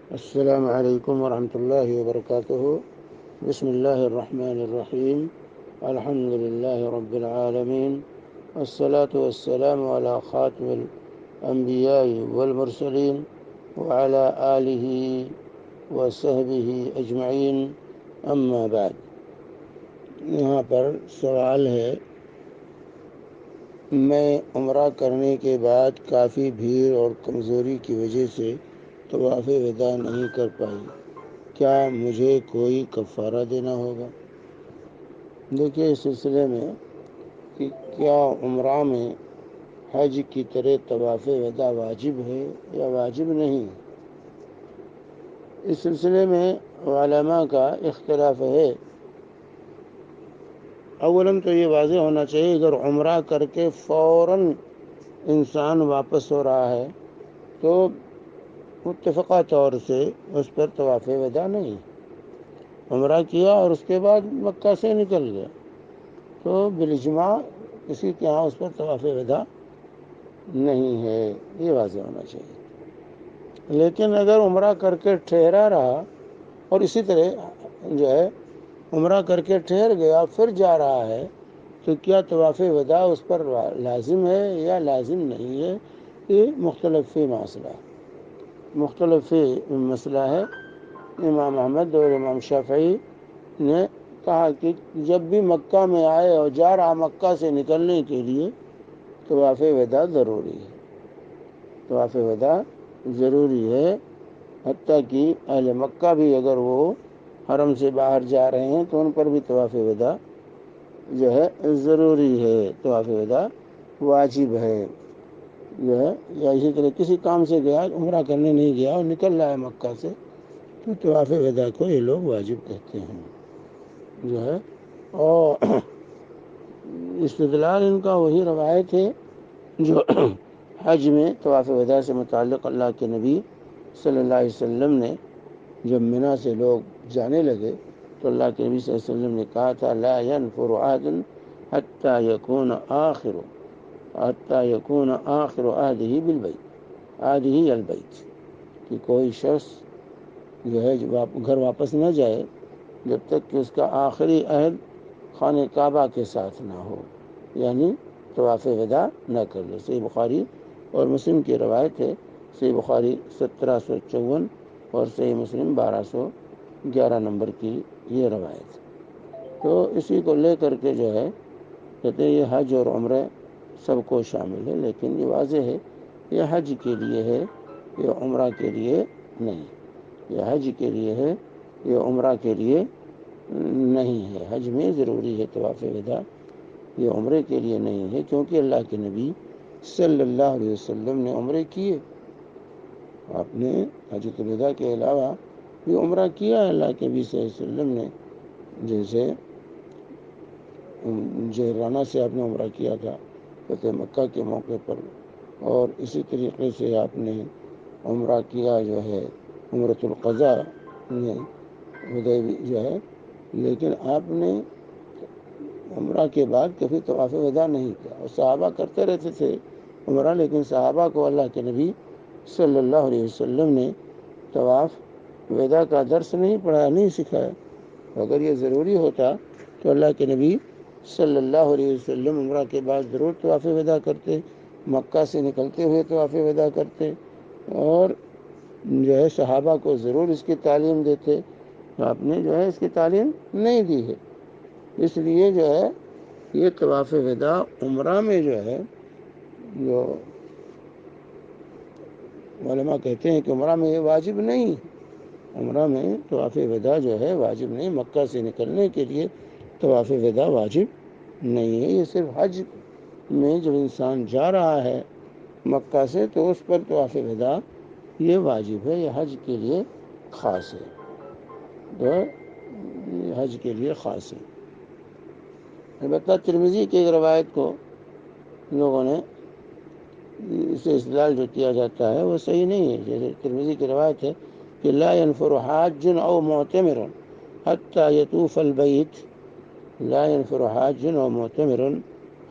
السلام علیکم ورحمۃ اللہ وبرکاتہ۔ بسم اللہ الرحمن الرحیم۔ الحمد للہ رب العالمین، والصلاة والسلام علی خاتم الانبیاء والمرسلین وعلی آلہ وصحبہ اجمعین، اما بعد۔ یہاں پر سوال ہے، میں عمرہ کرنے کے بعد کافی بھیڑ اور کمزوری کی وجہ سے طواف وداع نہیں کر پائی، کیا مجھے کوئی کفارہ دینا ہوگا؟ دیکھیے، اس سلسلے میں کہ کیا عمرہ میں حج کی طرح طواف وداع واجب ہے یا واجب نہیں، اس سلسلے میں علماء کا اختلاف ہے۔ اولاً تو یہ واضح ہونا چاہیے، اگر عمرہ کر کے فوراً انسان واپس ہو رہا ہے تو متفقہ طور سے اس پر طواف وداع نہیں۔ عمرہ کیا اور اس کے بعد مکہ سے نکل گیا تو بالاجماع کسی کے ہاں اس پر طواف وداع نہیں ہے، یہ واضح ہونا چاہیے۔ لیکن اگر عمرہ کر کے ٹھہرا رہا اور اسی طرح جو ہے عمرہ کر کے ٹھہر گیا پھر جا رہا ہے تو کیا طواف وداع اس پر لازم ہے یا لازم نہیں ہے، یہ مختلف مسئلہ ہے۔ امام احمد اور امام شافعی نے کہا کہ جب بھی مکہ میں آئے اور جا رہا مکہ سے نکلنے کے لیے طواف وداع ضروری ہے، طواف وداع ضروری ہے۔ حتیٰ کہ اہل مکہ بھی اگر وہ حرم سے باہر جا رہے ہیں تو ان پر بھی طواف وداع جو ہے ضروری ہے، طواف وداع واجب ہے جو ہے۔ یا اسی طرح کسی کام سے گیا، عمرہ کرنے نہیں گیا اور نکل رہا ہے مکہ سے تو طواف وداع کو یہ لوگ واجب کہتے ہیں جو ہے۔ اور استدلال ان کا وہی روایت ہے جو حج میں طواف وداع سے متعلق اللہ کے نبی صلی اللہ علیہ وسلم نے جب منی سے لوگ جانے لگے تو اللہ کے نبی صلی اللہ علیہ وسلم نے کہا تھا، لا ينفر عهد حتى يكون آخر عهده بالبيت، عهده البيت، کہ کوئی شخص جو ہے گھر واپس نہ جائے جب تک کہ اس کا آخری عہد خانہ کعبہ کے ساتھ نہ ہو، یعنی طواف وداع نہ کر لے۔ صحیح بخاری اور مسلم کی روایت ہے، صحیح بخاری 1754 اور صحیح مسلم 1211 نمبر کی یہ روایت۔ تو اسی کو لے کر کے جو ہے کہتے ہیں یہ حج اور عمرہ سب کو شامل ہے، لیکن یہ واضح ہے یہ حج کے لیے ہے، یہ عمرہ کے لیے نہیں۔ یہ حج کے لیے ہے، یہ عمرہ کے لیے نہیں ہے۔ حج میں ضروری ہے طواف وداع، یہ عمرے کے لیے نہیں ہے، کیونکہ اللہ کے نبی صلی اللہ علیہ وسلم نے عمرے کیے، آپ نے حجۃ الوداع کے علاوہ بھی عمرہ کیا ہے اللہ کے نبی صلی اللہ علیہ وسلم نے۔ جیسے جہرانہ سے آپ نے عمرہ کیا تھا فتح مکہ کے موقع پر، اور اسی طریقے سے آپ نے عمرہ کیا جو ہے عمرۃ القضاء میں حدیبیہ جو ہے، لیکن آپ نے عمرہ کے بعد کبھی طواف وداع نہیں کیا۔ اور صحابہ کرتے رہتے تھے عمرہ، لیکن صحابہ کو اللہ کے نبی صلی اللہ علیہ وسلم نے طواف وداع کا درس نہیں پڑھایا، نہیں سکھایا۔ اگر یہ ضروری ہوتا تو اللہ کے نبی صلی اللہ علیہ وسلم عمرہ کے بعد ضرور طواف وداع کرتے، مکہ سے نکلتے ہوئے طواف وداع کرتے، اور جو ہے صحابہ کو ضرور اس کی تعلیم دیتے۔ آپ نے جو ہے اس کی تعلیم نہیں دی ہے، اس لیے جو ہے یہ طواف وداع عمرہ میں جو ہے، جو علماء کہتے ہیں کہ عمرہ میں یہ واجب نہیں، عمرہ میں طواف وداع جو ہے واجب نہیں، مکہ سے نکلنے کے لیے طواف وداع واجب نہیں ہے۔ یہ صرف حج میں جب انسان جا رہا ہے مکہ سے تو اس پر طواف وداع یہ واجب ہے، یہ حج کے لیے خاص ہے، تو یہ حج کے لیے خاص ہے۔ البتہ ترمذی کی ایک روایت کو لوگوں نے اسے استدلال جو کیا جاتا ہے وہ صحیح نہیں ہے۔ جیسے ترمذی کی روایت ہے کہ لا ينفر حاج او معتمر حتى يطوف البيت، لا ينفر حاج او معتمر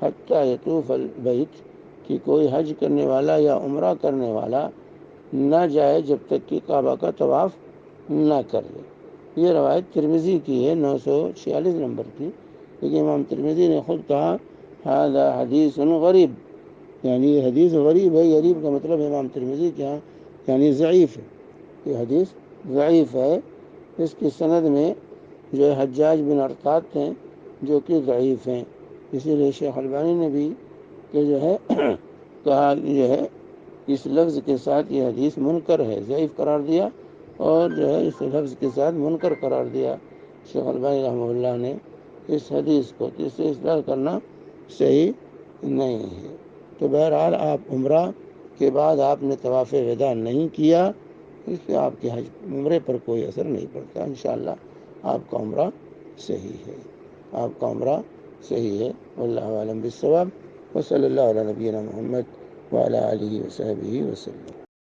حتى يطوف البيت، کہ کوئی حج کرنے والا یا عمرہ کرنے والا نہ جائے جب تک کہ کعبہ کا طواف نہ کر لے۔ یہ روایت ترمذی کی ہے 946 نمبر کی، لیکن امام ترمذی نے خود کہا ھذا حدیث غریب، یعنی یہ حدیث غریب ہے۔ غریب کا مطلب امام ترمذی کے یہاں یعنی ضعیف ہے، یہ حدیث ضعیف ہے۔ اس کی سند میں جو ہے حجاج بن ارطاط ہیں جو کہ ضعیف ہیں، اسی لیے شیخ البانی نے بھی کہ جو ہے کہا جو ہے اس لفظ کے ساتھ یہ حدیث منکر ہے، ضعیف قرار دیا، اور جو ہے اس لفظ کے ساتھ منکر قرار دیا شیخ البانی رحمہ اللہ نے اس حدیث کو، کہ اسے اصلاح کرنا صحیح نہیں ہے۔ تو بہرحال آپ عمرہ کے بعد آپ نے طواف وداع نہیں کیا، اس سے آپ کے حج عمرے پر کوئی اثر نہیں پڑتا، انشاءاللہ آپ کا عمرہ صحیح ہے، آپ کا عمرہ صحیح ہے۔ واللہ اعلم بالصواب، وصلی اللہ علی نبینا محمد وعلی آلہ وصحبہ وسلم۔